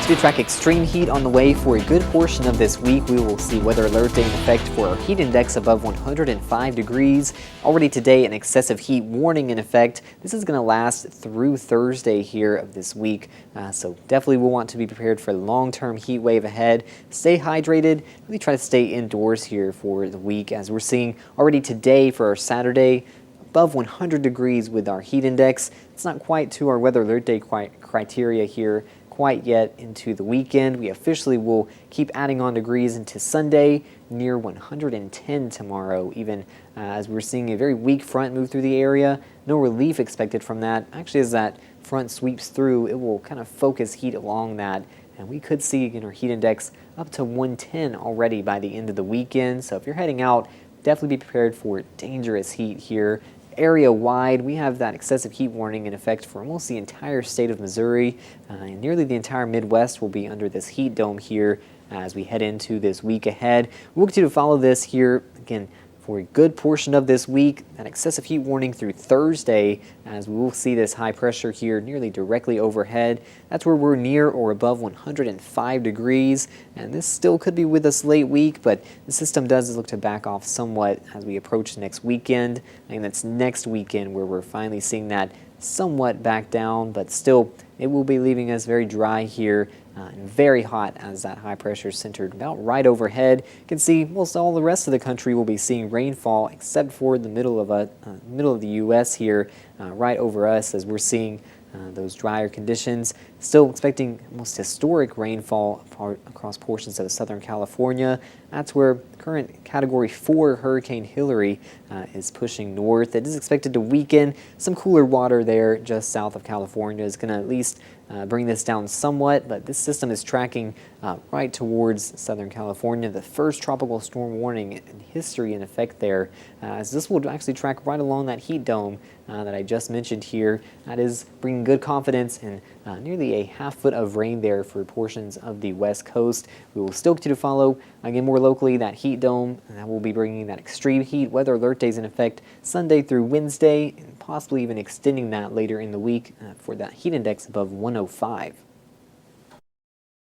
As we track extreme heat on the way for a good portion of this week, we will see weather alert day in effect for our heat index above 105 degrees. Already today, an excessive heat warning in effect. This is going to last through Thursday here of this week. So definitely we'll want to be prepared for a long-term heat wave ahead. Stay hydrated. Really try to stay indoors here for the week, as we're seeing already today for our Saturday above 100 degrees with our heat index. It's not quite to our weather alert day criteria here quite yet into the weekend. We officially will keep adding on degrees into Sunday, near 110 tomorrow, even as we're seeing a very weak front move through the area. No relief expected from that. Actually, as that front sweeps through, it will kind of focus heat along that, and we could see our heat index up to 110 already by the end of the weekend. So if you're heading out, definitely be prepared for dangerous heat here. Area-wide, we have that excessive heat warning in effect for almost the entire state of Missouri, and nearly the entire Midwest will be under this heat dome here as we head into this week ahead. We'll continue to follow this here again for a good portion of this week. That excessive heat warning through Thursday, as we will see this high pressure here nearly directly overhead. That's where we're near or above 105 degrees, and this still could be with us late week, but the system does look to back off somewhat as we approach next weekend. And that's next weekend where we're finally seeing that somewhat back down, but still it will be leaving us very dry here and very hot, as that high pressure is centered about right overhead. You can see most all the rest of the country will be seeing rainfall except for the middle of the U.S. here right over us, as we're seeing those drier conditions. Still expecting almost historic rainfall across portions of Southern California. That's where current Category 4 Hurricane Hilary is pushing north. It is expected to weaken. Some cooler water there just south of California is going to at least bring this down somewhat, but this system is tracking right towards Southern California. The first tropical storm warning in history in effect there, as this will actually track right along that heat dome that I just mentioned here. That is bringing good confidence in nearly a half foot of rain there for portions of the west coast. We will still continue to follow, again, more locally, that heat dome, and that will be bringing that extreme heat weather alert days in effect Sunday through Wednesday, and possibly even extending that later in the week for that heat index above 105.